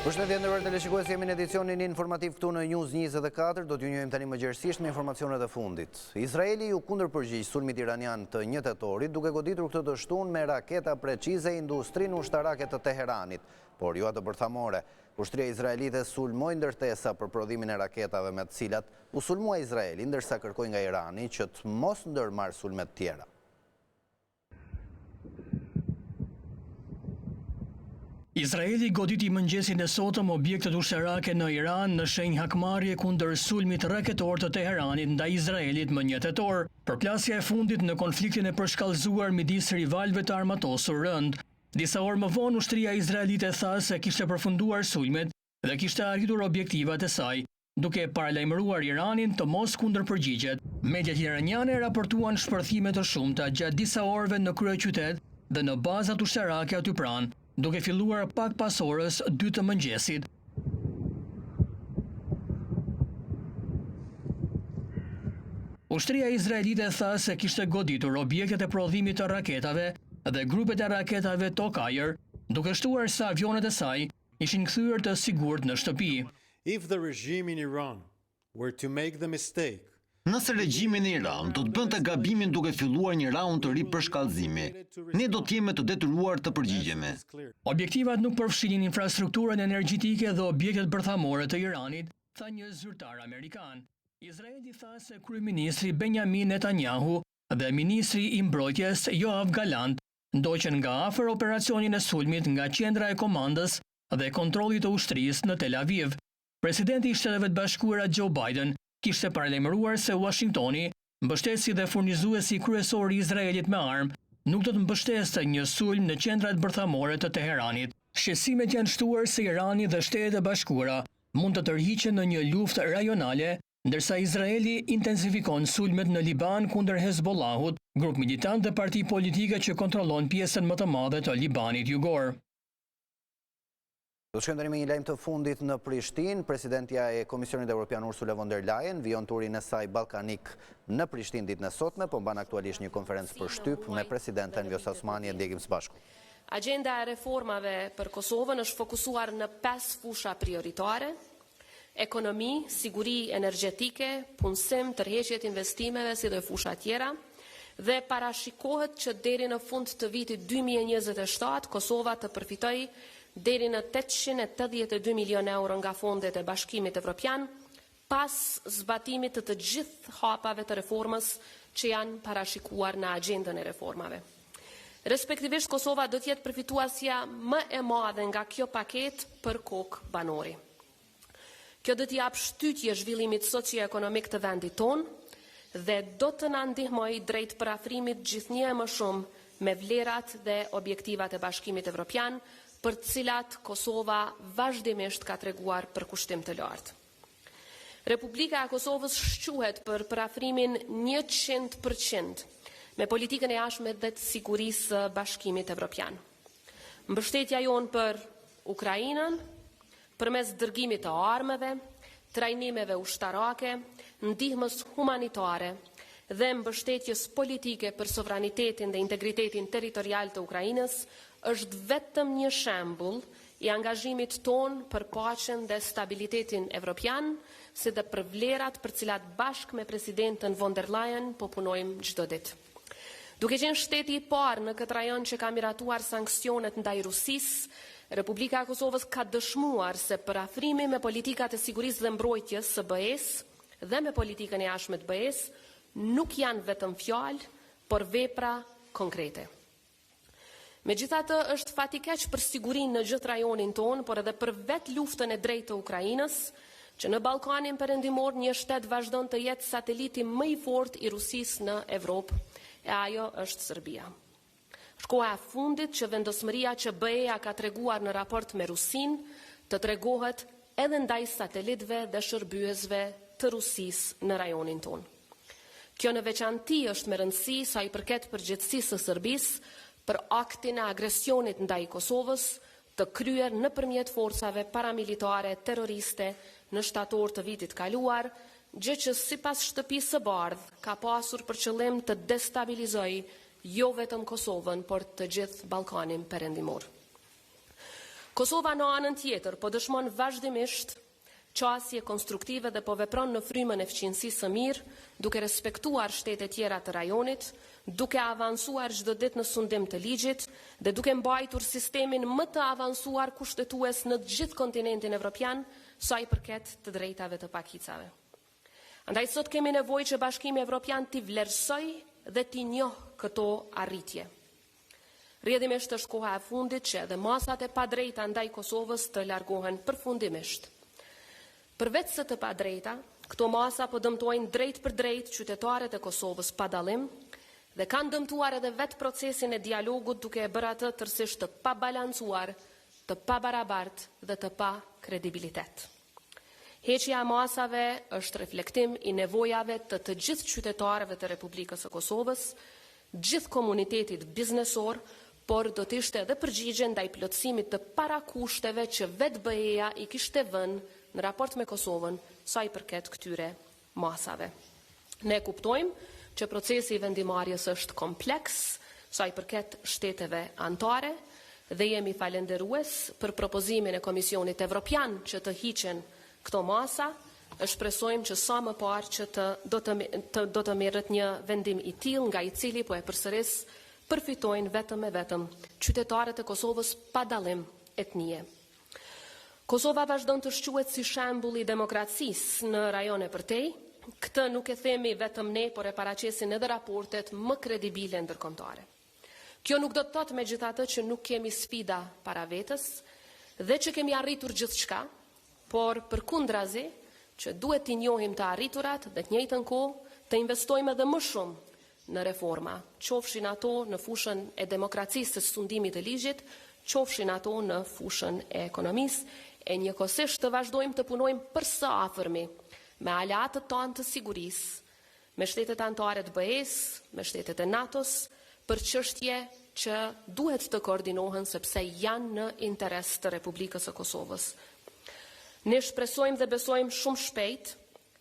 Përshëndetje nderuar teleshikues, jemi në edicionin informativ këtu në News24, do t'ju njohim tani më gjerësisht me informacionet e fundit. Izraeli ju kundërpërgjigj sulmit iranian të 1 tetorit, duke goditur këtë të shtunë me raketa precize industrinë ushtarake të Teheranit, por jo atë bërthamore. Ushtria izraelite sulmoi ndërtesa për prodhimin e raketave me të cilat u sulmua Izraeli, ndërsa kërkoi nga Irani që të mos ndërmarrë sulme të tjera. Izraeli goditi mëngjesin e sotëm objektet ushtarake në Iran në shenjë hakmarrje kundër sulmit raketor të Teheranit ndaj Izraelit më 1 tetor, përplasja e fundit në konfliktin e përshkallëzuar midis rivalëve të armatosur rënd. Disa orë më vonë ushtria izraelite tha se kishte përfunduar sulmet dhe kishte arritur objektivat e saj, duke paralajmëruar Iranin të mos kundërpërgjigjet. Mediat iraniane raportuan shpërthime të shumta gjatë disa orëve në kryeqytet dhe në bazat ushtarake aty pranë, duke filluar pak pas orës 2 të mëngjesit. Ushtria izraelite tha se kishte goditur objektet e prodhimit të raketave dhe grupet e raketave Tok-Ajër, duke shtuar se avionet e saj ishin kthyer të sigurt në shtëpi. If the regime in Iran were to make the mistake, nëse regjimi në Iran do të bënte gabimin duke filluar një raund të ri për shkallëzimi, ne do të jemi të detyruar të përgjigjemi. Objektivat nuk përfshinin infrastrukturën energjitike dhe objektet bërthamore të Iranit, tha një zyrtar amerikan. Izraeli tha se kryeministri Benjamin Netanyahu dhe ministri i mbrojtjes Yoav Gallant ndoqën nga afër operacionin e sulmit nga qendra e komandës dhe kontrollit të ushtrisë në Tel Aviv. Presidenti i Shteteve të Bashkuara Joe Biden kishte paralajmëruar se Washingtoni, mbështetësi dhe furnizuesi kryesor i Izraelit me armë, nuk do të mbështeste një sulm në qendrat bërthamore të Teheranit. Shqetësimet janë shtuar se Irani dhe Shtetet e Bashkuara mund të tërhiqen në një luftë rajonale, ndërsa Izraeli intensifikon sulmet në Liban kundër Hezbollahut, grup militant dhe parti politike që kontrollon pjesën më të madhe të Libanit jugor. Do të shkojmë tani me një lajm të fundit në Prishtinë. Presidentja e Komisionit Evropian Ursula von der Leyen vijon turin e saj ballkanik në Prishtinë ditën e sotme, po mban aktualisht një konferencë për shtyp me presidenten Vjosa Osmani e ndjekim së bashku. Agenda e reformave për Kosovën është fokusuar në 5 fusha prioritare: ekonomi, siguri energjetike, punësim, tërheqje të investimeve si dhe fusha tjera, dhe parashikohet që deri në fund të vitit 2027 Kosova të përfitojë deri në 882 milion euro nga fondet e Bashkimit Evropian, pas zbatimit të gjithë hapave të reformës që janë parashikuar në agendën e reformave. Respektivisht, Kosova do të jetë përfituesja më e madhe nga kjo paketë për kokë banori. Kjo do t'i jap shtytje zhvillimit socio-ekonomik të vendit tonë dhe do të na ndihmojë drejt parafrimit gjithnjë e më shumë me vlerat dhe objektivat e Bashkimit Evropian, për të cilat Kosova vazhdimisht ka treguar përkushtim të lartë. Republika e Kosovës shquhet për parafrimin 100% me politikën e jashtme dhe të sigurisë së Bashkimit Evropian. Mbështetja jonë për Ukrainën, përmes dërgimit të armëve, trajnimeve ushtarake, ndihmës humanitare dhe mbështetjes politike për sovranitetin dhe integritetin territorial të Ukrainës, është vetëm një shembull i angazhimit ton për paqen dhe stabilitetin evropian, si dhe për vlerat për cilat bashkë me presidentën von der Leyen po punojmë çdo ditë. Duke qenë shteti i parë në këtë rajon që ka miratuar sanksionet ndaj Rusisë, Republika e Kosovës ka dëshmuar se parafrimi me politikat e sigurisë dhe mbrojtjes së BE-s dhe me politikën e jashtme të BE-s nuk janë vetëm fjalë, por vepra konkrete. Megjithatë, është fatikeq për sigurinë në gjithë rajonin tonë, por edhe për vetë luftën e drejtë të Ukrainës, që në Ballkanin Perëndimor një shtet vazhdon të jetë sateliti më i fortë i Rusisë në Evropë, e ajo është Serbia. Është koha e fundit që vendosmëria që BE-ja ka treguar në raport me Rusinë të tregohet edhe ndaj satelitëve dhe shërbyesve të Rusisë në rajonin tonë. Kjo në veçanti është me rëndësi sa i përket përgjegjësisë së Serbisë për aktin e agresionit ndaj Kosovës të kryer nëpërmjet forcave paramilitare terroriste në shtator të vitit kaluar, gjë që sipas shtëpisë së bardhë ka pasur për qëllim të destabilizojë jo vetëm Kosovën, por të gjithë Ballkanin Perëndimor. Kosova në anën tjetër po dëshmon vazhdimisht qasje konstruktive dhe po vepron në frymën e fqinjësisë së mirë, duke respektuar shtete tjera të rajonit, duke avancuar çdo ditë në sundim të ligjit dhe duke mbajtur sistemin më të avancuar kushtetues në gjithë kontinentin evropian sa i përket të drejtave të pakicave. Andaj sot kemi nevojë që Bashkimi Evropian t'i vlerësoj dhe t'i njohë këto arritje. Rrjedhimisht është koha e fundit që edhe masat e padrejta ndaj Kosovës të largohen përfundimisht. Përveç se të padrejta, këto masa po dëmtojnë drejt për drejt qytetarët e Kosovës pa dallim dhe kanë dëmtuar edhe vetë procesin e dialogut duke e bërë atë tërësisht të pabalancuar, të pabarabartë dhe të pa kredibilitet. Heqja e masave është reflektim i nevojave të gjithë qytetarëve të Republikës së Kosovës, gjithë komunitetit biznesor, por do të ishte edhe përgjigje ndaj plotësimit të parakushteve që vetë BE-ja i kishte vënë në raport me Kosovën sa i përket këtyre masave. Ne kuptojmë që procesi i vendimarrjes është kompleks sa i përket shteteve anëtare dhe jemi falendërues për propozimin e Komisionit Evropian që të hiqen këto masa. Shpresojmë që sa më parë që do të merret një vendim i tillë nga i cili po e përsëris përfitojnë vetëm e vetëm qytetarët e Kosovës pa dallim etnie. Kosova vazhdon të shquhet si shembull i demokracisë në rajone përtej. Këtë nuk e themi vetëm ne, por e paraqesin edhe raportet më kredibile ndërkombëtare. Kjo nuk do të thotë megjithatë që nuk kemi sfida para vetës dhe që kemi arritur gjithçka, por përkundrazi që duhet t'i njohim të arriturat dhe të njëjtën kohë të investojmë edhe më shumë në reforma, qofshin ato në fushën e demokracisë së sundimit të ligjit, qofshin ato në fushën e ekonomisë, e njëkohësisht të vazhdojmë të punojmë përsa afërmi me aleatët tanë të sigurisë, me shtetet anëtare të BE-s, me shtetet e NATO-s, për çështje që duhet të koordinohen sepse janë në interes të Republikës së Kosovës. Ne shpresojmë dhe besojmë shumë shpejt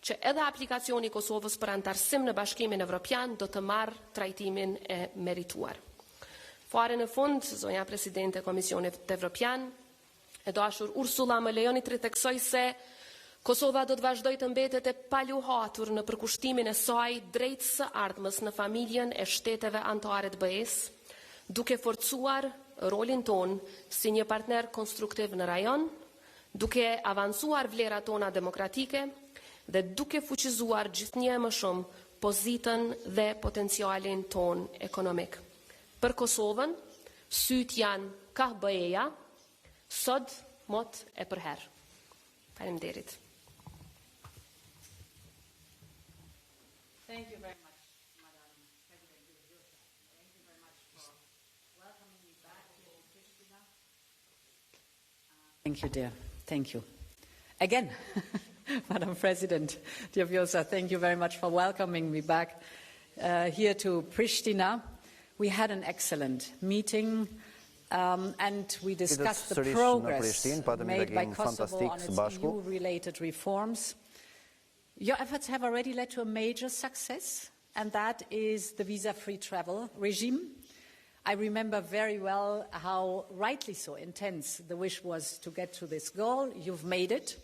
që edhe aplikacioni i Kosovës për antarësim në Bashkimin Evropian do të marrë trajtimin e merituar. Fare në fund, zonja Presidente e Komisionit Evropian, e dashur Ursula, më lejoni të theksoj se Kosova do të vazhdojë të mbetet e paluhatur në përkushtimin e saj drejt së ardhmës në familjen e shteteve anëtare të BE-s, duke forcuar rolin ton si një partner konstruktiv në rajon, duke avancuar vlerat tona demokratike dhe duke fuqizuar gjithnjë më shumë pozitën dhe potencialin ton ekonomik. Për Kosovën, syt janë ka BE-ja, sot mot e përherë. Faleminderit. Thank you very much, Madam President. Thank you very much for welcoming me back to Pristina. Thank you, dear. Thank you. Again, Madam President Diaviosa, thank you very much for welcoming me back here to Pristina. We had an excellent meeting and we discussed the progress made by Kosovo on its EU-related reforms. Your efforts have already led to a major success, and that is the visa-free travel regime. I remember very well how, rightly so, intense the wish was to get to this goal. You've made it.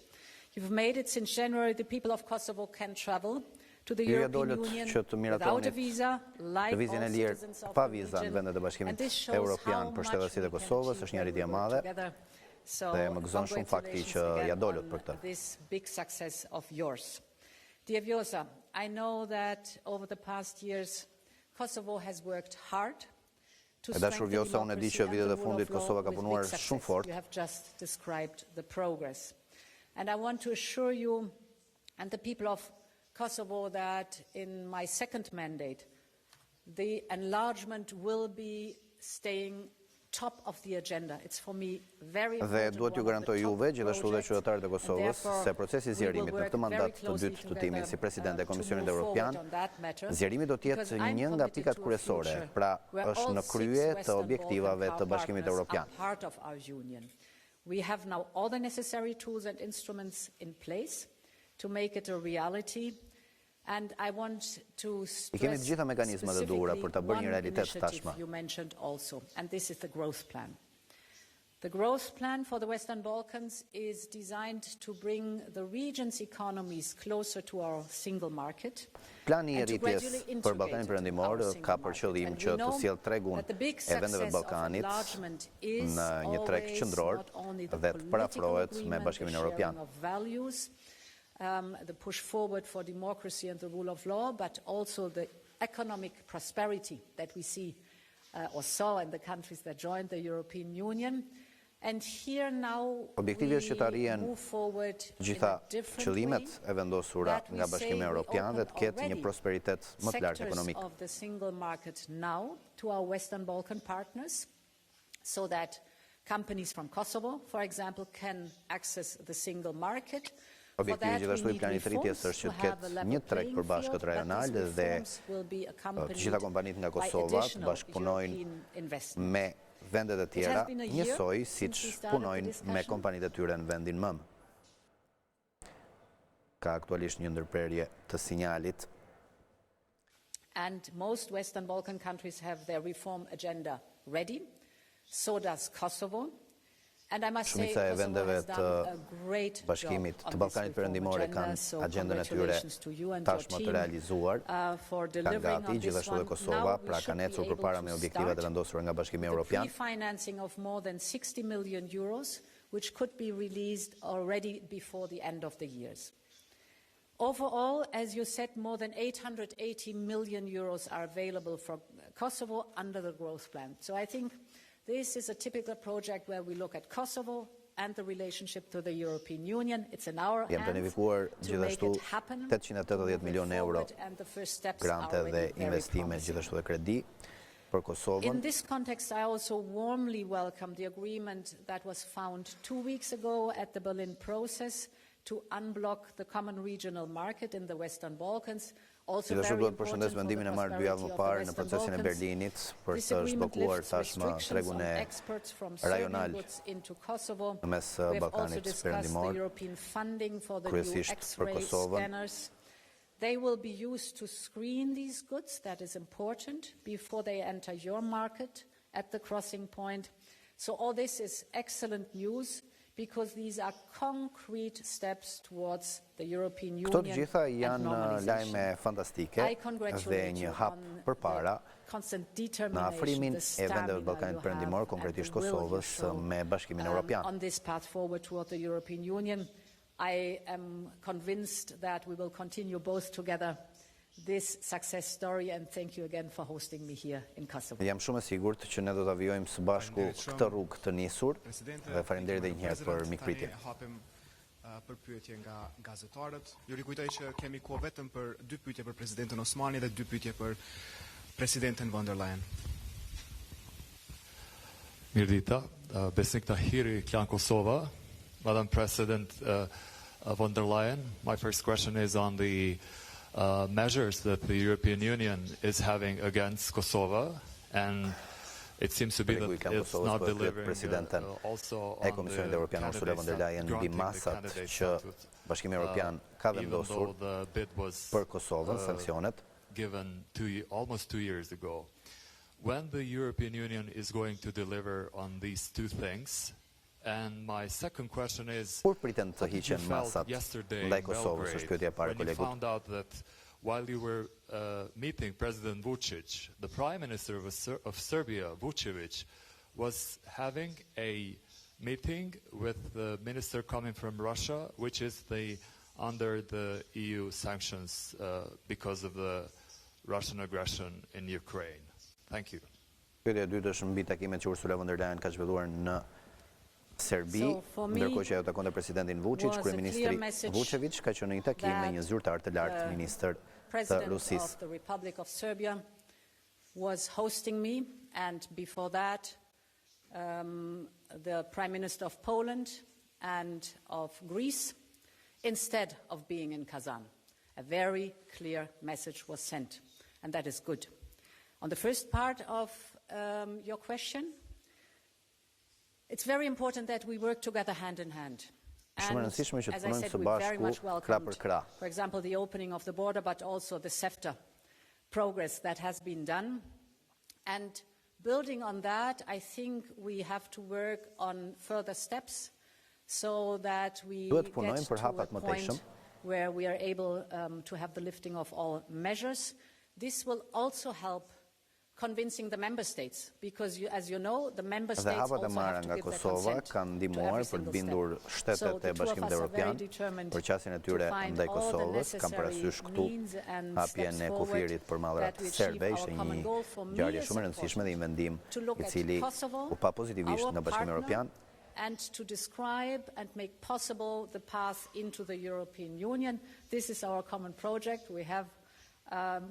You've made it. Since January, the people of Kosovo can travel to the European Union without a visa, like all citizens of the region. And this shows how much we can achieve together. So, congratulations again on this big success of yours. Dear Vjosa, I know that over the past years, Kosovo has worked hard to strengthen democracy and the rule of law with big success. You have just described the progress. And I want to assure you and the people of Kosovo that in my second mandate, the enlargement will be staying top of the agenda. It's for me very important. Dhe duhet ju garantoj juve, gjithashtu dhe qytetarët e Kosovës, se procesi i zgjerimit në këtë mandat të dytë të timit si president e Komisionit Evropian, zgjerimi do të jetë një nga pikat kryesore, pra është në krye të objektivave të Bashkimit Evropian. We have now all the necessary tools and instruments in place to make it a reality. And I want to stress specifically one initiative you mentioned also, and this is the growth plan. The growth plan for the Western Balkans is designed to bring the region's economies closer to our single market. Plani I rritjes për Ballkanin Perëndimor ka për qëllim që të sjellë tregun e vendeve të Ballkanit në një treg qendror dhe të parafrohet me Bashkimin Evropian. The push forward for democracy and the rule of law, but also the economic prosperity that we see or saw in the countries that joined the European Union. And here now Objektivi është që të arrihen gjitha qëllimet e vendosura nga Bashkimi Evropian dhe të ketë një prosperitet më të lartë ekonomik. Of the single market now to our Western Balkan partners, so that companies from Kosovo, for example, can access the single market. Objektivi gjithashtu i planit rritjes është që të ketë një treg përbashkët rajonal dhe të gjitha kompanitë nga Kosova të bashkëpunojnë me vendet e tjera njësoj siç punojnë me kompanitë e tyre në vendin mëm. Ka aktualisht një ndërprerje të sinjalit. And most Western Balkan countries have their reform agenda ready. So does Kosovo. And I must say, Shumica e Kosovo vendeve has done a great bashkimit job të on Ballkanit this reform Perëndimor agenda, kanë so agendën e tyre congratulations to you and your tashmë të team realizuar. for Kanë delivering gati on this gjithashtu dhe one. Kosova, Now we pra should kanë ecur be able përpara me to objektivat e start vendosura nga Bashkimi the Evropian. pre-financing of more than 60 million euros, which could be released already before the end of the years. Overall, as you said, more than 880 million euros are available for Kosovo under the growth plan. So I think this is a typical project where we look at Kosovo and the relationship to the European Union. It's in our hands to make it happen. 880 milion euro And the first steps grante are dhe already very investime, promising. gjithashtu dhe kredi për Kosovën. In this context, I also warmly welcome the agreement that was found 2 weeks ago at the Berlin process to unblock the common regional market in the Western Balkans. Also Gjithashtu very duhet important përshëndes for the vendimin e marrë 2 javë më prosperity of parë the në Western procesin e Balkans. Berlinit për This të agreement zhbllokuar lifts tashmë restrictions tregun on e exports from Serbian rajonal goods into Kosovo. në mes We have also Ballkanit discussed the Perëndimor, European funding for the new kryesisht për X-ray Kosovën. scanners. They will be used to screen these goods, that is important, before they enter your market at the crossing point. So all this is excellent news because these are concrete steps towards the European Union Këto të gjitha and janë lajme normalization. fantastike I dhe congratulate një you hap on përpara the constant në determination, afrimin the e vendeve të stamina Ballkanit you Perëndimor, have, konkretisht and the will you Kosovës show, me Bashkimin Evropian. on this path forward toward the European Union. I am convinced that we will continue both together this success story, and thank you again for hosting me here in Kosovo. Jam shumë e sigurt që ne do ta vijojmë së bashku këtë rrugë të nisur dhe faleminderit edhe një herë për mikpritjen. Hapim për pyetje nga gazetarët. Ju rikujtoj që kemi kohë vetëm për 2 pyetje për presidentin Osmani dhe 2 pyetje për presidentin von der Leyen. Mirdita, Besnik Tahiri, Klan Kosova, Madam President von der Leyen. My first question is on the measures that the European Union is having against Kosovo, and it seems to be that it's not delivering also on the Bashkimi Evropian ka vendosur për Kosovën sanksionet given almost 2 years ago. When the European Union is going to deliver on these two things? And my second question is, Kur priten të hiqen masat ndaj Kosovës, është pyetja e parë when you kolegut. found out that while you were meeting President Vučić, the Prime Minister of Serbia, Vučević, was having a meeting with the minister coming from Russia, which is under the EU sanctions because of the Russian aggression in Ukraine. Thank you. Pyetja e dytë është mbi takimet që Ursula von der Leyen ka zhvilluar në Serbi, ndërkohë që ajo takonte presidentin Vučić, kryeministri Vučević ka qenë në një takim me një zyrtar të lartë ministër të President Rusisë. of the Republic of Serbia was hosting me, and before that, the Prime Minister of Poland and of Greece, instead of being in Kazan. A very clear message was sent, and that is good. On the first part of your question, it's very important that we work together hand in hand. Shumë e rëndësishme që të As I punojmë said, së we very bashku, much krah welcomed, për krah. for example, the opening of the border, but also the CEFTA progress that has been done. And Building on that, I think we have to work on further steps so that we get to a point where we are able to have the lifting of all measures. This will also help convincing the member states, because as you know, the member states also have to give their consent to every single step. So the two of us are very determined to find all the necessary means and steps forward that we achieve our common goal. For me, it's important to look at Kosovo, our partner, and to describe and make possible the path into the European Union. This is our common project. We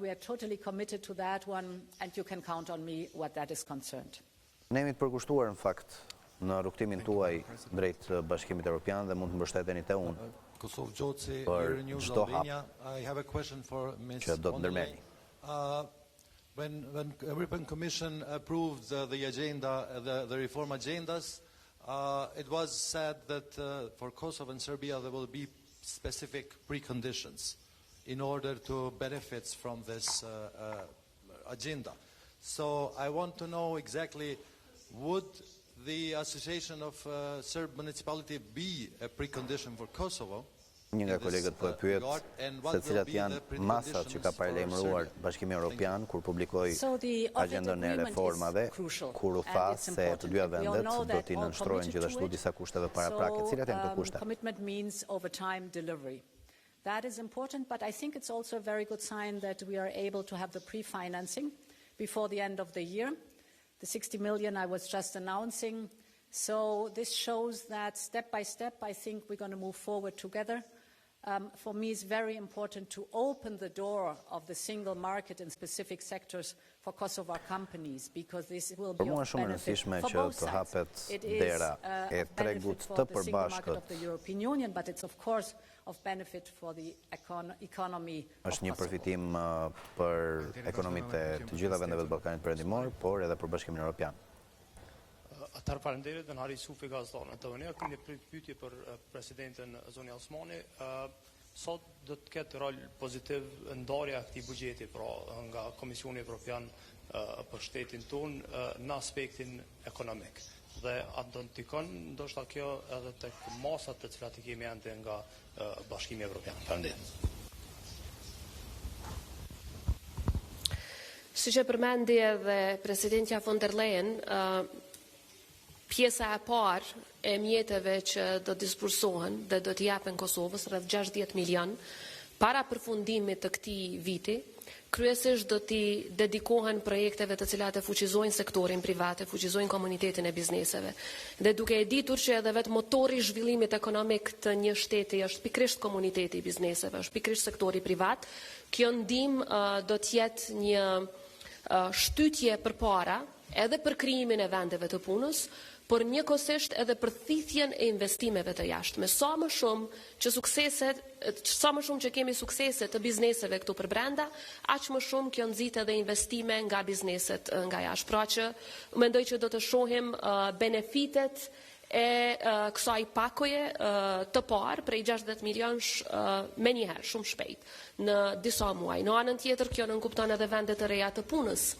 are totally committed to that one, and you can count on me what that is concerned. Ne jemi të përkushtuar në fakt në rrugtimin tuaj drejt Bashkimit Evropian dhe mund të mbështeteni te unë për çdo hap që do të ndërmerrni. When European Commission approved the agenda, the reform agendas, it was said that for Kosovo and Serbia there will be specific preconditions in order to benefit from this agenda. So I want to know exactly, would the association of Serb municipality be a precondition for Kosovo? Një nga kolegët po e pyet se cilat janë masat që ka paralajmëruar Bashkimi Evropian kur publikoi agjendën e reformave, kur u tha se të dyja vendet do t'i nënshtrojnë gjithashtu disa kushteve paraprake. Cilat janë këto kushte? Commitment means over time delivery. That is important, but I think it's also a very good sign that we are able to have the pre-financing before the end of the year. The 60 million I was just announcing. So this shows that step by step, I think we're going to move forward together. For me, it's very important to open the door of the single market in specific sectors for Kosovo companies, because this will be of benefit for both sides. It is a benefit for the single market of the European Union, but it's of course of benefit for the economy of Është një Kosovo. përfitim për ekonomitë e të gjitha vendeve të Ballkanit Perëndimor, por edhe për Bashkimin Evropian. Atar falenderit dhe në Hari Sufi gazetarën të unë, këmë një pyetje për presidentin Zoni Osmani. Sot do të ketë rol pozitiv ndarja e këtij buxheti, pra nga Komisioni Evropian për shtetin tonë në aspektin ekonomik. Dhe atë do të ndikon ndoshta kjo edhe tek masat të cilat I kemi ende nga Bashkimi Evropian. Faleminderit. Siç e përmendi edhe presidentja von der Leyen, pjesa e parë e mjeteve që do disbursohen dhe do t'i japen Kosovës, rreth 60 milion, para përfundimit të këtij viti, kryesisht do t'i dedikohen projekteve të cilat e fuqizojnë sektorin privat, e fuqizojnë komunitetin e bizneseve. Dhe duke e ditur që edhe vetë motori I zhvillimit ekonomik të një shteti është pikërisht komuniteti I bizneseve, është pikërisht sektori privat, kjo ndihmë do t'jetë një shtytje përpara edhe për krijimin e vendeve të punës, por njëkohësisht edhe për thithjen e investimeve të jashtme. Sa më shumë që kemi suksese të bizneseve këtu për brenda, aq më shumë kjo nxit edhe investime nga bizneset nga jashtë. Pra që mendoj që do të shohim benefitet e kësaj pakoje të parë prej 60 milionësh me njëherë, shumë shpejt, në disa muaj. Në anën tjetër, kjo nënkupton edhe vende të reja të punës.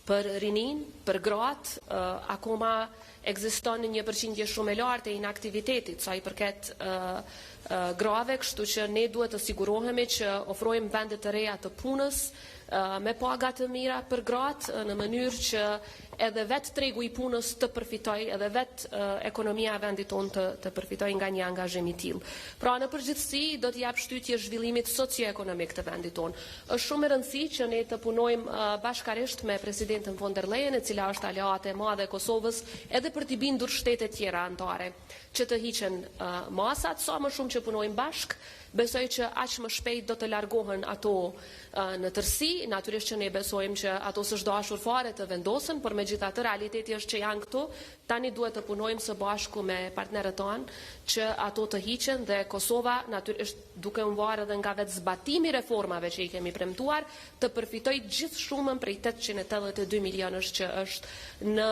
Për rinin, për gratë, akoma ekziston një përqindje shumë e lartë e inaktivitetit sa I përket grave, kështu që ne duhet të sigurohemi që ofrojmë vende të reja të punës me paga të mira për gratë në mënyrë që edhe vetë tregu I punës të përfitoj, edhe vetë ekonomia e vendit tonë të përfitoj nga një angazhim I tillë. Pra në përgjithësi do të jap shtytje zhvillimit socio-ekonomik të vendit tonë. Është shumë e rëndësishme që ne të punojmë bashkarisht me presidenten von der Leyen, e cila është aleate e madhe e Kosovës, edhe për t'i bindur shtetet tjera anëtare që të hiqen masat, sa më shumë që punojmë bashk. Besoj që aq më shpejt do të largohen ato në tërësi, natyrisht që ne besojmë që ato s'është dashur fare të vendosen, por megjithatë realiteti është që janë këtu. Tani duhet të punojmë së bashku me partnerët tanë që ato të hiqen dhe Kosova natyrisht duke u varë edhe nga vetë zbatimi reformave që I kemi premtuar, të përfitoj gjithë shumën prej 882 milionësh që është në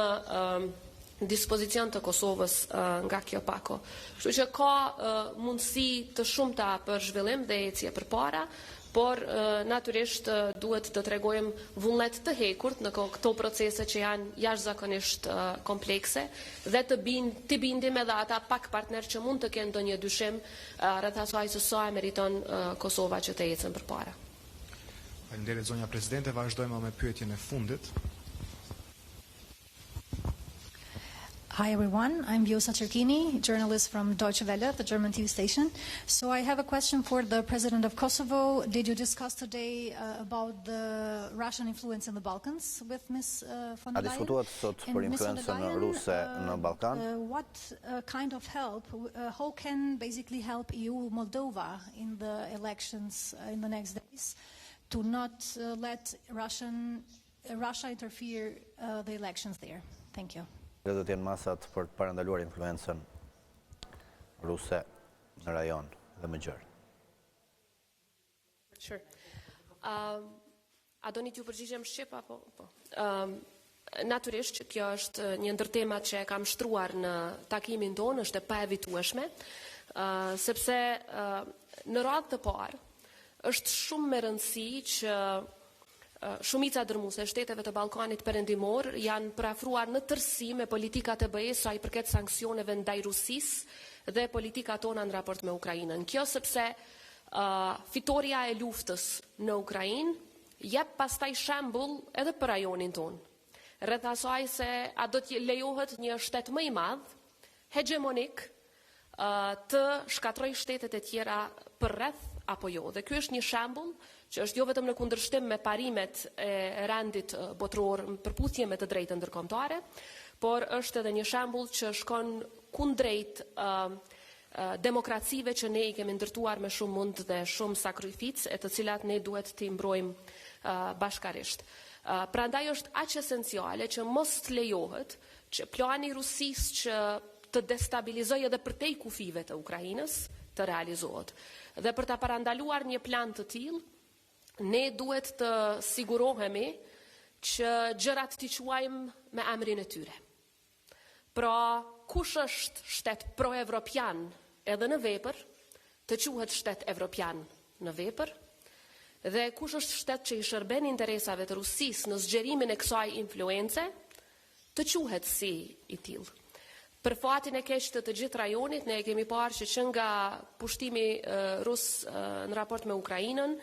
dispozicion të Kosovës nga kjo pako. Kështu që ka mundësi të shumta për zhvillim dhe ecje përpara, por natyrisht duhet të tregojmë vullnet të hekurt në këto procese që janë jashtëzakonisht komplekse dhe të bindim edhe ata pak partner që mund të kenë ndonjë dyshim rreth asaj se sa e meriton Kosova që të ecën përpara. Faleminderit zonja presidente, vazhdojmë me pyetjen e fundit. Hi everyone, I'm Vjosa Cerkini, journalist from Deutsche Welle, the German TV station. So I have a question for the President of Kosovo. Did you discuss today about the Russian influence in the Balkans with Ms. von der Leyen? A diskutuat sot për influencën ruse në Ballkan? What kind of help, how can basically help EU Moldova in the elections in the next days to not let Russia interfere the elections there? Thank you. Dhe do t'jenë masat për të parandaluar influencën ruse në rajon dhe më gjerë. Sure. A doni t'ju përgjigjem shqip apo po? Natyrisht që kjo është një ndër temat që e kam shtruar në takimin tonë, është e paevitueshme, sepse në radhë të parë është shumë me rëndësi që shumica dërmuese e shteteve të Ballkanit perëndimor janë përafruar në tërësi me politikat e BE-s sa i përket sanksioneve ndaj Rusisë dhe politikat tona në raport me Ukrainën. Kjo sepse fitoria e luftës në Ukrainë jep pastaj shembull edhe për rajonin tonë. Rreth asaj se a do të lejohet një shtet më i madh, hegemonik, të shkatrojë shtetet e tjera përreth apo jo. Dhe ky është një shembull që është jo vetëm në kundërshtim me parimet e rendit botror në përputhje me të drejtën ndërkombëtare, por është edhe një shembull që shkon kundrejt demokracive që ne i kemi ndërtuar me shumë mund dhe shumë sakrificë, e të cilat ne duhet t'i mbrojmë bashkarisht. Prandaj është aq esenciale që mos lejohet që plani i Rusisë që të destabilizojë edhe përtej kufive të Ukrainës të realizohet. Dhe për ta parandaluar një plan të tillë, ne duhet të sigurohemi që gjërat t'i quajmë me emrin e tyre. Pra, kush është shtet pro-evropian edhe në vepër, të quhet shtet evropian në vepër, dhe kush është shtet që i shërben interesave të Rusisë në zgjerimin e kësaj influence, të quhet si i tillë. Për fatin e keq të gjithë rajonit, ne kemi parë që nga pushtimi rus në raport me Ukrainën,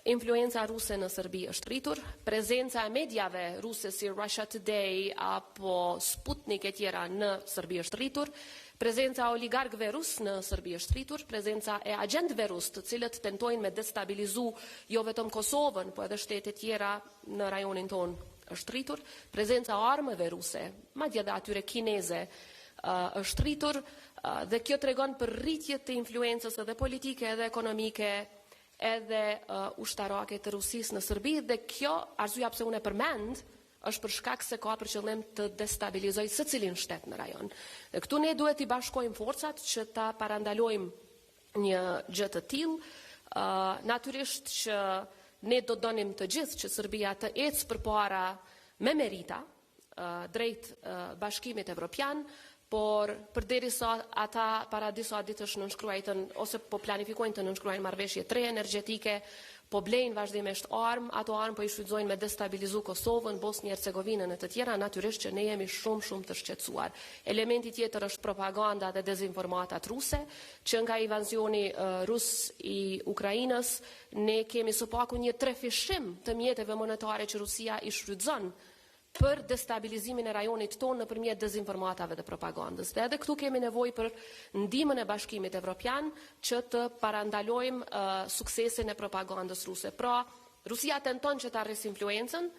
influenca ruse në Serbi është rritur, prezenca e medjave ruse si Russia Today apo Sputnik e tjera në Serbi është rritur, prezenca e oligarkëve rus në Serbi është rritur, prezenca e agentëve rus të cilët tentojnë me destabilizu jo vetëm Kosovën, po edhe shtete tjera në rajonin tonë është rritur, prezenca e armëve ruse, madje edhe atyre kineze, është rritur, dhe kjo tregon për rritje të influencës edhe politike edhe ekonomike edhe ushtarake të Rusisë në Serbi, dhe kjo arsyeja pse unë e përmend është për shkak se ka për qëllim të destabilizojë secilin shtet në rajon. Dhe këtu ne duhet i bashkojmë forcat që ta parandalojmë një gjë të tillë. Natyrisht që ne do donim të gjithë që Serbia të ecë përpara me merita drejt Bashkimit Evropian, por përderisa ata para disa ditësh nënshkruajtën ose po planifikojnë të nënshkruajnë marrëveshje 3 energjetike, po blejnë vazhdimisht armë, ato armë po i shfrytëzojnë me destabilizu Kosovën, Bosnjë Hercegovinën e të tjera, natyrisht që ne jemi shumë të shqetësuar. Elementi tjetër është propaganda dhe dezinformatat ruse, që nga invazioni rus i Ukrainës, ne kemi së paku një trefishim të mjeteve monetare që Rusia i shfrytëzon për destabilizimin e rajonit tonë nëpërmjet dezinformatave dhe propagandës. Dhe edhe këtu kemi nevojë për ndihmën e Bashkimit Evropian që të parandalojmë suksesin e propagandës ruse. Pra, Rusia tenton që të arrisë influencën,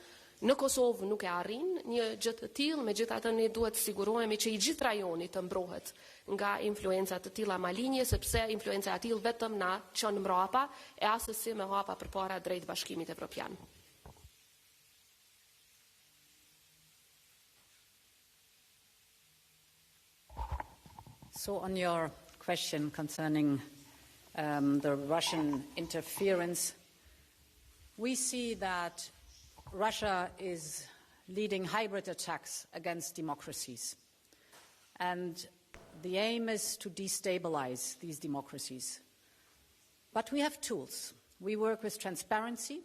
në Kosovë nuk e arrin një gjë të tillë, megjithatë ne duhet të sigurohemi që i gjithë rajoni të mbrohet nga influenca të tilla malinje, sepse influenca e tillë vetëm na çon mbrapa e asesi me hapa përpara drejt Bashkimit Evropian. So on your question concerning the Russian interference, we see that Russia is leading hybrid attacks against democracies. And the aim is to destabilize these democracies. But we have tools. We work with transparency.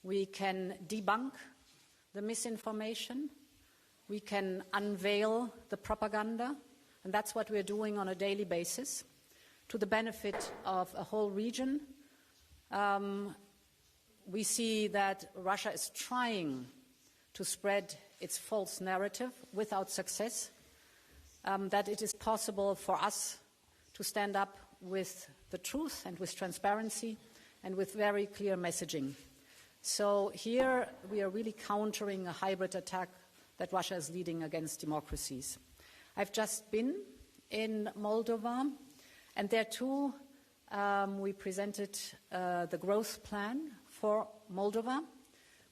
We can debunk the misinformation. We can unveil the propaganda. And that's what we're doing on a daily basis to the benefit of a whole region. We see that Russia is trying to spread its false narrative without success, that it is possible for us to stand up with the truth and with transparency and with very clear messaging. So here we are really countering a hybrid attack that Russia is leading against democracies. I've just been in Moldova, and there too we presented the growth plan for Moldova.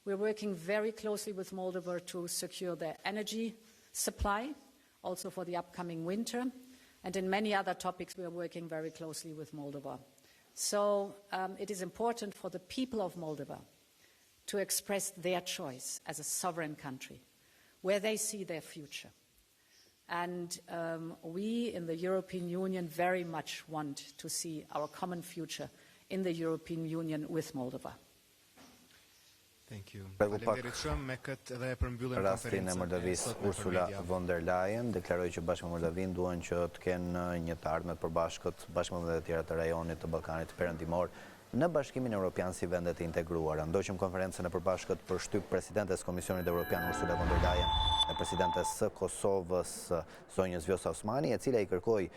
We're working very closely with Moldova to secure their energy supply, also for the upcoming winter. And in many other topics, we are working very closely with Moldova. So it is important for the people of Moldova to express their choice as a sovereign country, where they see their future. And we in the European Union very much want to see our common future in the European Union with Moldova. Thank you. Rastin e Moldavis Ursula von der Leyen deklaroi që bashkë me Moldavin duan që të kenë një të ardhme të përbashkët bashkë me të tjera të rajonit të Ballkanit Perëndimor në Bashkimin Evropian si vende të integruara. Ndoqëm konferencën e përbashkët për shtyp presidentes Komisionit Evropian Ursula von der Leyen e presidentes së Kosovës Zonjës Vjosa Osmani, e cila i kërkoi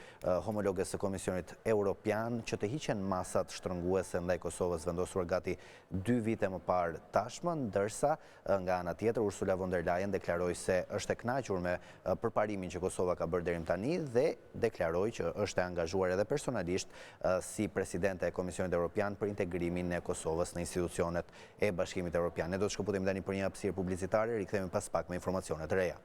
homologes së Komisionit Evropian që të hiqen masat shtrënguese ndaj Kosovës vendosuar gati 2 vite më parë tashmë, ndërsa nga ana tjetër Ursula von der Leyen deklaroi se është e kënaqur me përparimin që Kosova ka bërë deri tani dhe deklaroi që është e angazhuar edhe personalisht si presidente e Komisionit Evropian për integrimin e Kosovës në institucionet e Bashkimit Evropian. Ne do të shkëputim tani për një hapësirë publicitare, rikthehemi pas pak me informacione të reja.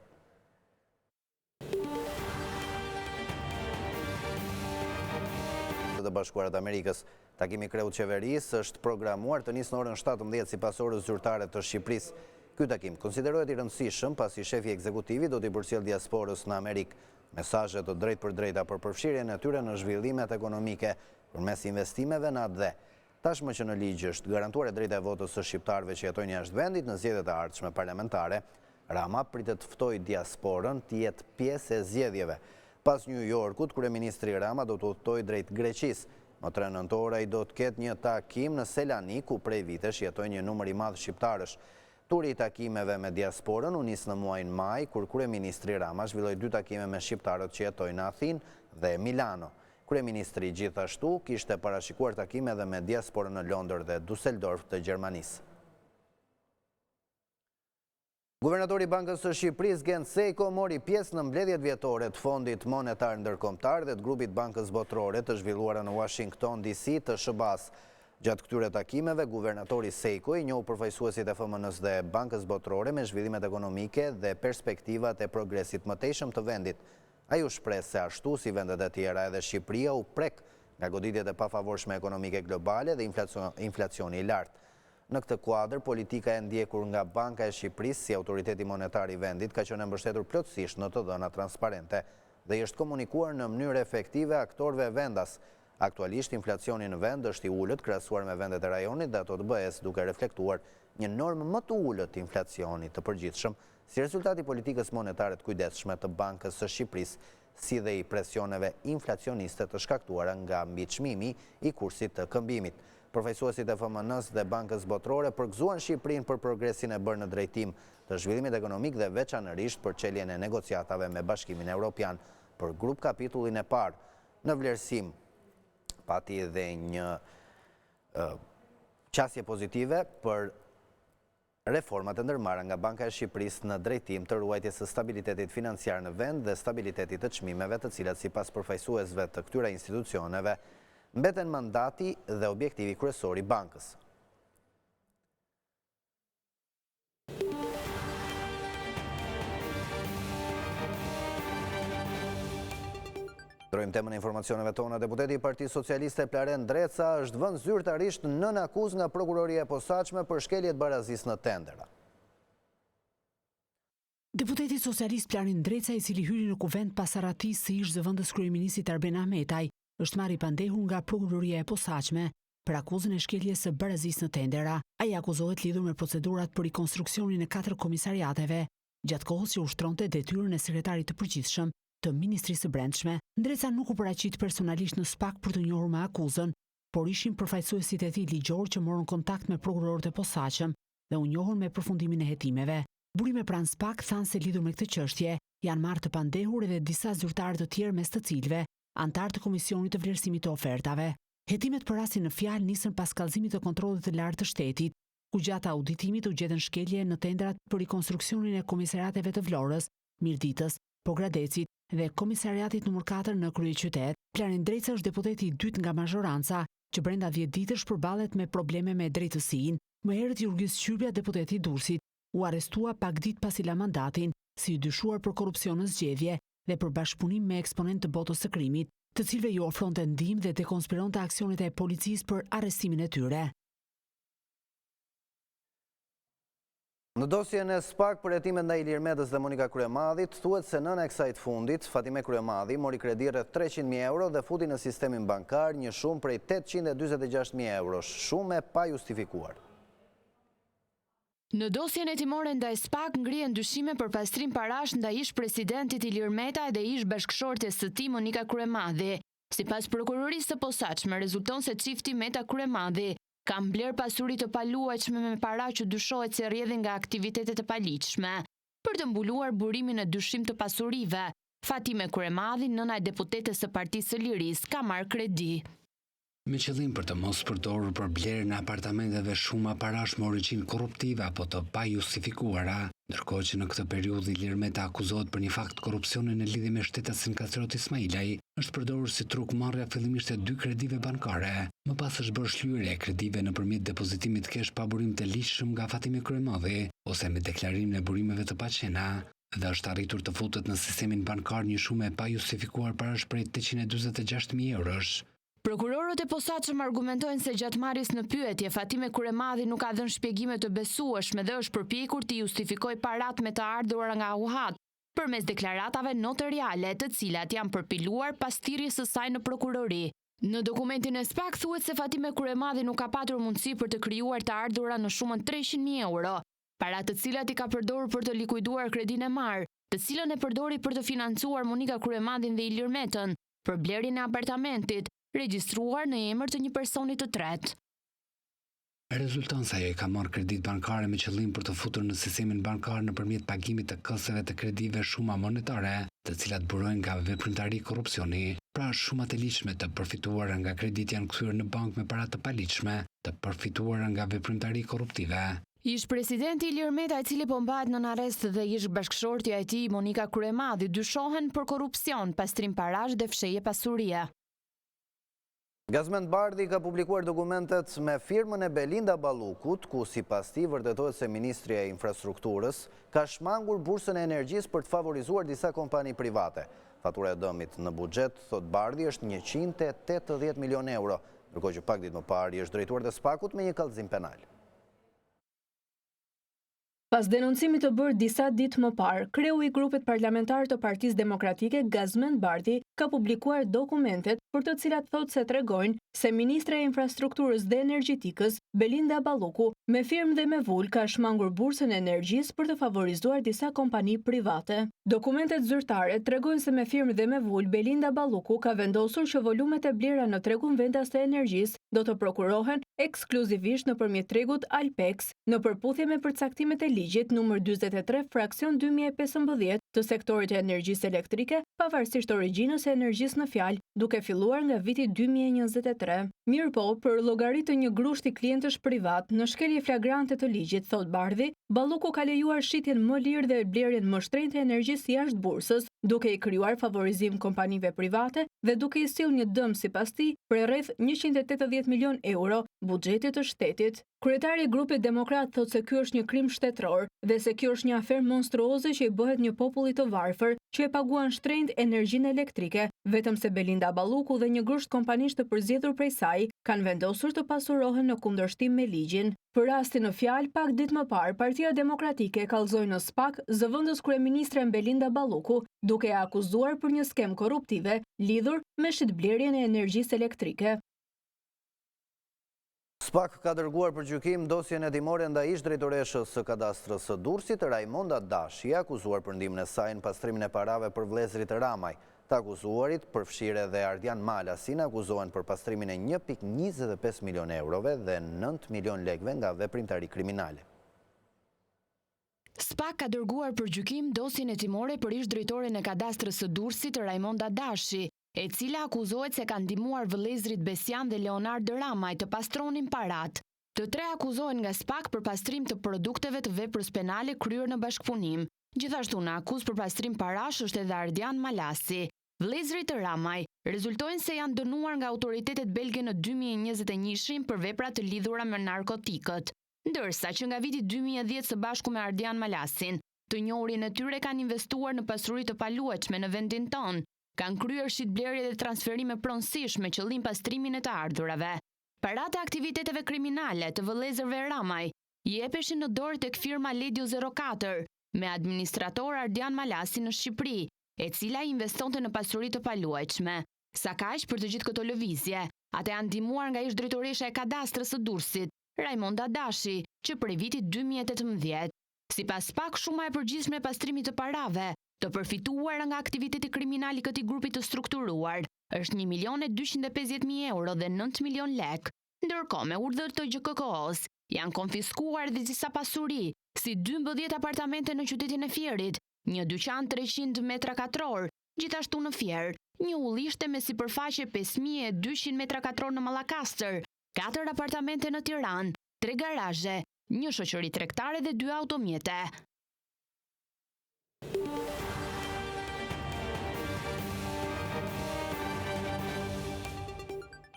Të Bashkuarat e Amerikës, takimi kreut qeverisë është programuar të nisë në orën 17 sipas orës zyrtare të Shqipërisë. Ky takim konsiderohet i rëndësishëm pasi shefi ekzekutivi do t'i përcjellë diasporës në Amerikë mesazhe të drejtpërdrejta për përfshirjen e tyre në zhvillimet ekonomike përmes investimeve në atë dhe. Tashmë që në ligj është garantuar e drejta e votës së shqiptarëve që jetojnë jashtë vendit në zgjedhjet e ardhshme parlamentare, Rama pritet të ftojë diasporën të jetë pjesë e zgjedhjeve. Pas New Yorkut, kryeministri Rama do të udhtojë drejt Greqisë. Më 3 nëntor ai do të ketë një takim në Selanik, ku prej vitesh jetojnë një numër i madh shqiptarësh. Turi i takimeve me diasporën u nis në muajin maj, kur kryeministri Rama zhvilloi 2 takime me shqiptarët që jetojnë në Athinë dhe Milano. Kryeministri gjithashtu kishte parashikuar takime edhe me diasporën në Londër dhe Düsseldorf të Gjermanisë. Guvernatori i Bankës së Shqipërisë Gent Sejko mori pjesë në mbledhjet vjetore të Fondit Monetar Ndërkombëtar dhe të grupit Bankës Botërore të zhvilluara në Washington DC të SPAK. Gjatë këtyre takimeve, guvernatori Sejko i njohu përfaqësuesit e FMN-s dhe Bankës Botërore me zhvillimet ekonomike dhe perspektivat e progresit mëtejshëm të vendit. Ai u shpreh se ashtu si vendet e tjera edhe Shqipëria u prek nga goditjet e pafavorshme ekonomike globale dhe inflacioni i lartë. Në këtë kuadër, politika e ndjekur nga Banka e Shqipërisë si autoriteti monetar i vendit ka qenë mbështetur plotësisht në të dhëna transparente dhe i është komunikuar në mënyrë efektive aktorëve vendas. Aktualisht inflacioni në vend është i ulët krahasuar me vendet e rajonit dhe ato të BE-s, duke reflektuar një normë më të ulët inflacioni të përgjithshëm si rezultati politikës monetare të kujdesshme të Bankës së Shqipërisë, si dhe i presioneve inflacioniste të shkaktuara nga mbiçmimi i kursit të këmbimit. Përfaqësuesit e FMN-s dhe Bankës Botërore përgëzuan Shqipërinë për progresin e bërë në drejtim të zhvillimit ekonomik dhe veçanërisht për çeljen e negociatave me Bashkimin Evropian për grup kapitullin e parë. Në vlerësim pati edhe një qasje pozitive për reformat e ndërmarra nga Banka e Shqipërisë në drejtim të ruajtjes së stabilitetit financiar në vend dhe stabilitetit të çmimeve, të cilat sipas përfaqësuesve të këtyre institucioneve mbeten mandati dhe objektivi kryesor i bankës. Ndrojmë temën e informacioneve tona. Deputeti i Partisë Socialiste Plaren Dreca është vënë zyrtarisht nën akuzë nga prokuroria e posaçme për shkeljet barazisë në tendera. Deputeti socialist Plaren Dreca, i cili hyri në kuvent pas arratisë së ish zëvendës kryeministit Arben Ahmetaj, është marrë i pandehur nga prokuroria e posaçme për akuzën e shkeljes së barazisë në tendera. Ai akuzohet lidhur me procedurat për rikonstruksionin e 4 komisariateve, gjatë kohës që ushtronte detyrën e sekretarit të përgjithshëm të Ministrisë së Brendshme, ndërsa nuk u paraqit personalisht në SPAK për të njohur me akuzën, por ishin përfaqësuesit e tij ligjor që morën kontakt me prokurorët e posaçëm dhe u njohur me përfundimin e hetimeve. Burime pranë SPAK thanë se lidhur me këtë çështje janë marrë të pandehur edhe disa zyrtarë të tjerë mes të cilëve antar të Komisionit të Vlerësimit të Ofertave. Hetimet për rastin në fjalë nisën pas kallëzimit të kontrollit të lartë të shtetit, ku gjatë auditimit u gjetën shkelje në tendrat për rikonstruksionin e komisariateve të Vlorës, Mirditës, Pogradecit dhe komisariatit nr. 4 në kryeqytet. Klarin Dreca është deputeti i dytë nga mazhoranca, që brenda 10 ditësh përballet me probleme me drejtësinë. Më herët Jurgis Qyrbja, deputeti i Durrësit, u arrestua pak ditë pasi la mandatin, si i dyshuar për korrupsion në zgjedhje dhe për bashkëpunim me eksponent të botës së krimit, të cilëve ju ofronte ndihmë dhe dekonspironte aksionet e policisë për arrestimin e tyre. Në dosjen e SPAK për hetimet ndaj Ilir Metës dhe Monika Kryemadhit, thuhet se nëna e kësaj të fundit, Fatime Kryemadhi, mori kredi rreth 300.000 euro dhe futi në sistemin bankar një shumë prej 846.000 eurosh, shumë e pa justifikuar. Në dosjen hetimore ndaj SPAK ngrihen dyshime për pastrim parash ndaj ish presidentit Ilir Meta dhe ish bashkëshortes së tij Monika Kryemadhi. Sipas prokurorisë së posaçme, rezulton se çifti Meta Kryemadhi ka mbledh pasuri të paluajtshme me para që dyshohet se rrjedhin nga aktivitete të paligjshme. Për të mbuluar burimin e dyshim të pasurive, Fatime Kryemadhi, nëna e deputetes së Partisë së Lirisë, ka marrë kredi. Me qëllim për të mos përdorur për blerjen e apartamenteve shuma parash me origjinë korruptive apo të pa justifikuara, ndërkohë që në këtë periudhë Ilir Meta akuzohet për një fakt korrupsioni në lidhje me shtetasin Kastrot Ismailaj, është përdorur si truk marrja fillimisht e 2 kredive bankare, më pas është bërë shlyerje e kredive nëpërmjet depozitimit kesh pa burim të ligjshëm nga Fatime Kryemadhi ose me deklarimin e burimeve të paqena, dhe është arritur të futet në sistemin bankar një shumë e pa justifikuar parash prej 846.000 eurosh. Prokurorët e posaçëm argumentojnë se gjatë marrjes në pyetje Fatime Kryemadhi nuk ka dhënë shpjegime të besueshme dhe është përpjekur të justifikojë paratë me të ardhura nga UHAT përmes deklaratave notariale, të cilat janë përpiluar pas thirrjes së saj në prokurori. Në dokumentin e SPAK thuhet se Fatime Kryemadhi nuk ka patur mundësi për të krijuar të ardhura në shumën 300.000 euro, paratë të cilat i ka përdorur për të likuiduar kredinë e marrë, të cilën e përdori për të financuar Monika Kryemadhin dhe Ilir Metën për blerjen e apartamentit regjistruar në emër të një personi të tretë. Rezulton se ajo i ka marrë kredit bankare me qëllim për të futur në sistemin bankar nëpërmjet pagimit të kësave të kredive shuma monetare, të cilat burojnë nga veprimtari korrupsioni. Pra shumat e ligjshme të përfituara nga kredit janë kthyer në bank me para të paligjshme, të përfituara nga veprimtari korruptive. Ish presidenti Ilir Meta, i cili po mbahet në arrest, dhe ish bashkëshortja e tij Monika Kryemadhi dyshohen për korrupsion, pastrim parash dhe fshehje pasurie. Gazmend Bardhi ka publikuar dokumentet me firmën e Belinda Ballukut, ku sipas tij vërtetohet se Ministri e Infrastrukturës ka shmangur bursën e energjisë për të favorizuar disa kompani private. Fatura e dëmit në buxhet, thot Bardhi, është 180 milion euro, ndërkohë që pak ditë më parë i është drejtuar dhe SPAK-ut me një kallëzim penal. Pas denoncimit të bërë disa ditë më parë, kreu i grupit parlamentar të Partisë Demokratike, Gazmend Bardhi, ka publikuar dokumentet për të cilat thotë se tregojnë se Ministre e Infrastrukturës dhe Energjetikës, Belinda Balluku, me firmë dhe me vull ka shmangur bursën e energjisë për të favorizuar disa kompani private. Dokumentet zyrtare tregojnë se me firmë dhe me vull, Belinda Balluku ka vendosur që volumet e blera në tregun vendas të energjisë do të prokurohen ekskluzivisht nëpërmjet tregut Alpex, në përputhje me përcaktimet e ligjit numër 43 fraksion 2015 të sektorit e energjisë elektrike, pavarësisht origjinës së energjisë në fjalë, duke filluar nga viti 2023. Mirëpo, për llogaritë të një grushti klientësh privat në shkelje flagrante të ligjit, thot Bardhi, Balluku ka lejuar shitjen më lirë dhe blerjen më shtrenjtë e energjisë jashtë bursës, duke i krijuar favorizim kompanive private dhe duke i sjellë një dëm sipas tij për rreth 180 milion euro buxhetit të shtetit. Kryetari i grupit demokrat thot se ky është një krim shtetëror dhe se kjo është një aferë monstruoze që i bëhet një populli të varfër që e paguan shtrenjtë energjinë elektrike, vetëm se Belinda Balluku dhe një grusht kompanish të përzgjedhur prej saj kanë vendosur të pasurohen në kundërshtim me ligjin. Për rastin në fjalë, pak ditë më parë, Partia Demokratike kallëzoi në SPAK zëvendës kryeministren Belinda Balluku, duke e akuzuar për një skem korruptive lidhur me shitblerjen e energjisë elektrike. SPAK ka dërguar për gjykim dosjen hetimore ndaj ish-drejtoreshës së kadastrës së Durrësit, Raimonda Dashi, akuzuar për ndihmën e saj në pastrimin e parave për vëllezërit e Ramaj. Të akuzuarit, përfshirë edhe Ardian Malasin, akuzohen për pastrimin e 1,25 milion eurove dhe 9 milion lekëve nga veprimtari kriminale. SPAK ka dërguar për gjykim dosjen hetimore për ish-drejtoren e kadastrës së Durrësit, Raimonda Dashi, e cila akuzohet se ka ndihmuar vëllezërit Besian dhe Leonard Ramaj të pastronin parat. Të tre akuzohen nga SPAK për pastrim të produkteve të veprës penale kryer në bashkëpunim. Gjithashtu në akuzë për pastrim parash është edhe Ardian Malasi. Vëllezërit e Ramaj rezultojnë se janë dënuar nga autoritetet belge në 2021 për vepra të lidhura me narkotikët, ndërsa që nga viti 2010 së bashku me Ardian Malasin, të njohurin e tyre kanë investuar në pasuri të paluajtshme në vendin tonë, kanë kryer shitblerje dhe transferime pronësish me qëllim pastrimin e të ardhurave. Parat e aktiviteteve kriminale të vëllezërve Ramaj jepeshin në dorë tek firma Ledio 04 me administrator Ardian Malasi në Shqipëri, e cila investonte në pasuri të paluajtshme. Sa kaq për të gjithë këto lëvizje, ata janë ndihmuar nga ish-drejtoresha e kadastrës së Durrësit, Raimonda Dashi, që prej vitit 2018. Sipas SPAK, shuma e përgjithshme e pastrimit të parave të përfituar nga aktiviteti kriminal i këtij grupi të strukturuar është 1.250.000 euro dhe 9 milion lek. Ndërkohë, me urdhër të GKK-s, janë konfiskuar dhe disa pasuri, si 12 apartamente në qytetin e Fierit, një dyqan 300 metra katror, gjithashtu në Fier, një ullishte me sipërfaqe 5.200 metra katror në Mallakastër, 4 apartamente në Tiranë, 3 garazhe, një shoqëri tregtare dhe 2 automjete.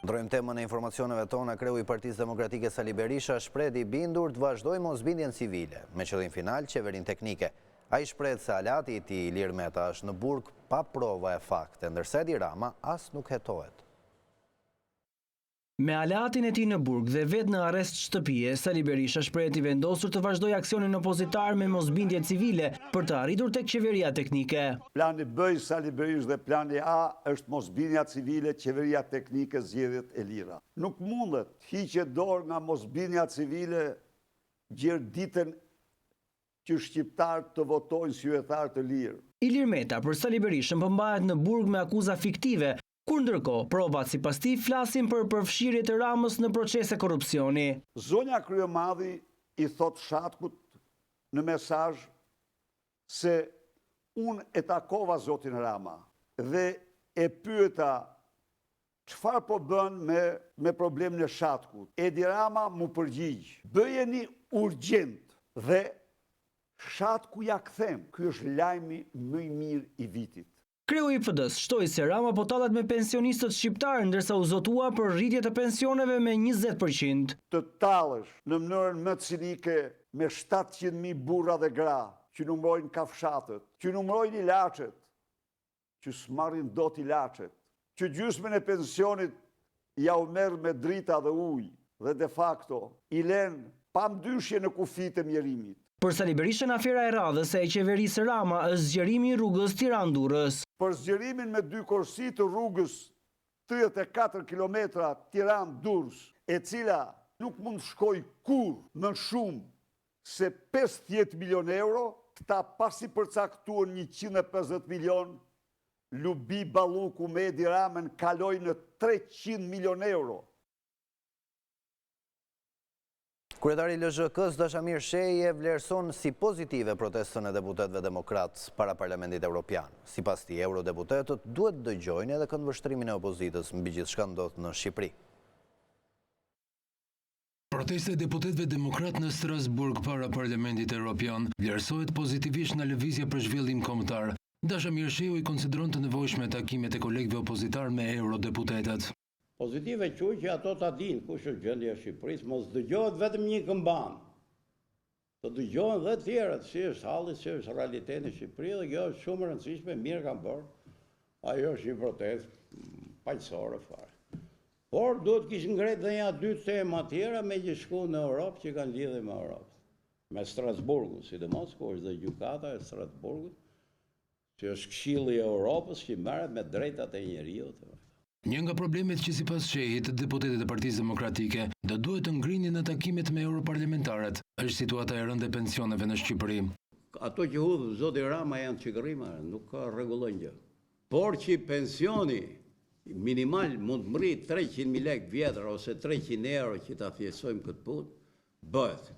Ndrojmë temën e informacioneve tona, kreu i Partisë Demokratike Sali Berisha shpreh i bindur të vazhdojë mosbindjen civile, me qëllim final qeverinë teknike. Ai shpreh se alati i tij Ilir Meta është në burg pa prova e fakte, ndërsa Edi Rama as nuk hetohet. Me alatin e tij në burg dhe vetë në arrest shtëpie, Sali Berisha shpreh i vendosur të vazhdojë aksionin opozitar me mosbindje civile për të arritur tek qeveria teknike. Plani B i Sali Berisha dhe plani A është mosbindja civile, qeveria teknike zgjedhjet e lira. Nuk mundet hiqet dorë nga mosbindja civile gjerë ditën që shqiptarët të votojnë si qytetarë të lirë. Ilir Meta për Sali Berishën përmbahet në burg me akuza fiktive, kur ndërkohë provat sipas tij flasin për përfshirje të Ramës në procese korrupsioni. Zonja Kryemadhi i thot Shatkut në mesazh se unë e takova zotin Rama dhe e pyeta çfarë po bën me problemin e Shatkut. Edi Rama mu përgjigj: bëjeni urgjent dhe Shatku ja kthem. Ky është lajmi më i mirë i vitit. Kreu i PD-s shtoi se Rama po tallet me pensionistët shqiptarë, ndërsa u zotua për rritje të pensioneve me 20%. Të tallesh në mënyrën më cinike me 700.000 burra dhe gra që numrojnë kafshatët, që numrojnë ilaçet, që s'marrin dot ilaçet, që gjysmën e pensionit ja u merr me drita dhe ujë dhe de facto i lën pamdyshje në kufit e mjerimit. Për Sali Berishën afera e radhës e qeverisë Rama është zgjerimi i rrugës Tiranë-Durrës. Për zgjerimin me 2 korsi të rrugës 34 kilometra Tiranë-Durrës, e cila nuk mund shkoj kur më shumë se 50 milion euro, këta pasi përcaktuar 150 milion, Lubi Balluku me Edi Ramën kaloi në 300 milion euro. Kryetari i LZK-s Dashamir Shehi e vlerëson si pozitive protestën e deputetëve demokratë para Parlamentit Evropian. Sipas tij, eurodeputetët duhet dëgjojnë edhe këndvështrimin e opozitës mbi gjithçka ndodh në Shqipëri. Protesta e deputetëve demokratë në Strasburg para Parlamentit Evropian vlerësohet pozitivisht në lëvizje për zhvillim kombëtar. Dashamir Shehu i konsideron të nevojshme takimet e kolegëve opozitar me eurodeputetët. Pozitive quaj që ato ta dinë kush është gjendja e Shqipërisë, mos dëgjohet vetëm një këmban. Të dëgjohen dhe të tjerët, si është halli, si është realiteti në Shqipëri, dhe kjo është shumë e rëndësishme, mirë kanë bërë. Ajo është një protestë paqësore fare. Por duhet kishë ngretë dhe një 2 tema tjera me që shku në Europë që kanë lidhje me Europë. Me Strasburgu, sidomos ku është dhe gjykata e Strasburgut, që është Këshilli i Europës që merret me drejtat e njeriut. Një nga problemet që sipas shehit deputetët e Partisë Demokratike do duhet të ngrinin në takimet me europarlamentarët është situata e rëndë e pensioneve në Shqipëri. Ato që hudhë zoti Rama janë çikrima, nuk ka rregullon gjë. Por që pensioni minimal mund të mrit 300.000 lekë vjetër ose 300 euro që ta fjesojmë këtë punë, bëhet.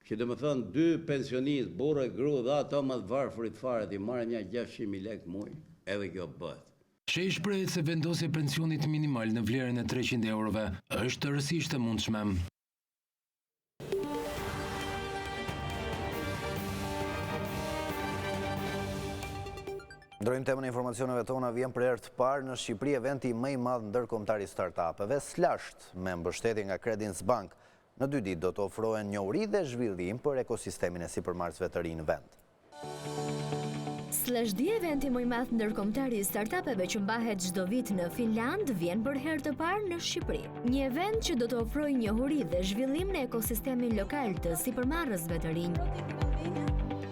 Që do të thënë dy pensionistë, burrë e gru dhe ato më të varfërit fare ti marrin një 600.000 lekë muaj, edhe kjo bëhet. Sheh shprehet se vendosja e pensionit minimal në vlerën e 300 eurove është rësisht e mundshme. Ndrojmë temën e informacioneve tona, vjen për herë të parë në Shqipëri eventi më i madh ndërkombëtar i startupeve, Slasht, me mbështetje nga Kreditbank. Në 2 ditë do të ofrohen njohuri dhe zhvillim për ekosistemin e sipërmarrësve të rinj në vend. Slasht, eventi më i madh ndërkombëtar i startupeve që mbahet çdo vit në Finland, vjen për herë të parë në Shqipëri. Një event që do të ofrojë njohuri dhe zhvillim në ekosistemin lokal të sipërmarrësve të rinj.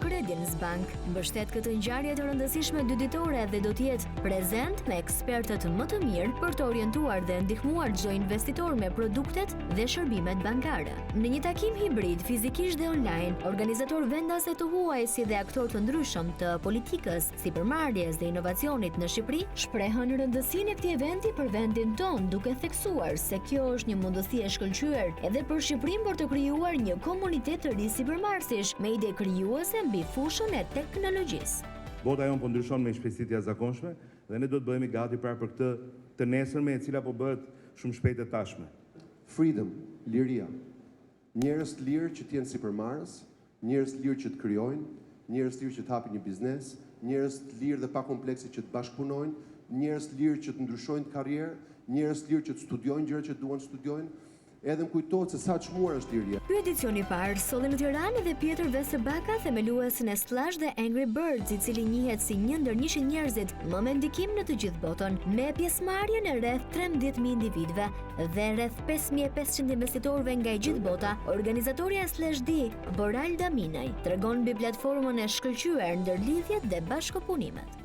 Kreditbank mbështet këtë ngjarje të rëndësishme 2 ditore dhe do të jetë prezent me ekspertët më të mirë për të orientuar dhe ndihmuar çdo investitor me produktet dhe shërbimet bankare. Në një takim hibrid, fizikisht dhe online, organizator vendase të huaj si dhe aktorë të ndryshëm të politikës, sipërmarrjes dhe inovacionit në Shqipëri shprehën rëndësinë e këtij eventi për vendin tonë, duke theksuar se kjo është një mundësi e shkëlqyer edhe për Shqipërinë për të krijuar një komunitet të ri sipërmarrësish me ide krijuese mbi fushën e teknologjisë. Bota jonë po ndryshon me shpejtësi të jashtëzakonshme dhe ne do të bëhemi gati për këtë të nesërme e cila po bëhet shumë shpejt e tashme. Freedom, liria. Njerëz të lirë që të jenë sipërmarrës, njerëz të lirë që të krijojnë, njerëz të lirë që të hapin një biznes, njerëz të lirë dhe pa komplekse që të bashkëpunojnë, njerëz të lirë që të ndryshojnë karrierë, njerëz të lirë që të studiojnë gjëra që duan studiojnë. Edhe më kujtohet se sa çmuar është liria. Ky edicioni i parë solli në Tiranë dhe Pjetër Veserbaka, themeluesin e Splash dhe Angry Birds, i cili njihet si një ndër 100 njerëzit më me ndikim në të gjithë botën, me pjesëmarrjen e rreth 13.000 individëve dhe rreth 5.500 investitorëve nga gjithë bota. Organizatorja e Slash D, Boralda Minaj, tregon mbi platformën e shkëlqyer ndër lidhjet dhe bashkëpunimet.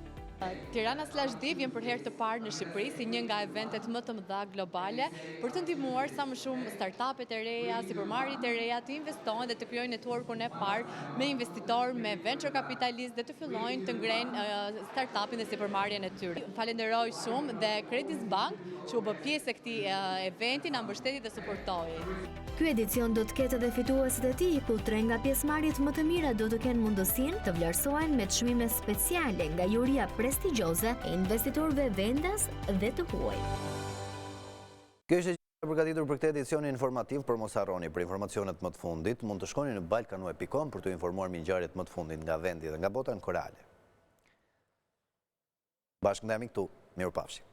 Tirana Slash D vjen për herë të parë në Shqipëri si një nga eventet më të mëdha globale për të ndihmuar sa më shumë startupet e reja, sipërmarrjet e reja të investojnë dhe të krijojnë networkun e parë me investitorë, me venture capitalistë dhe të fillojnë të ngrenë startupin dhe sipërmarrjen e tyre. Falenderoj shumë dhe Kreditbank që u bë pjesë e këtij eventi, na mbështeti dhe suportoi. Ky edicion do të ketë edhe fituesit e tij, ku 3 nga pjesëmarrjet më të mira do të kenë mundësinë të vlerësohen me çmime speciale nga juria prestigjioze e investitorëve vendas dhe të huaj. Kjo ishte që përgatitur për këtë edicion informativ, për mos harroni për informacionet më të fundit, mund të shkoni në balkanue.com për të informuar mbi ngjarjet më të fundit nga vendi dhe nga bota në korale. Bashkë ndajemi këtu, mirupafshim.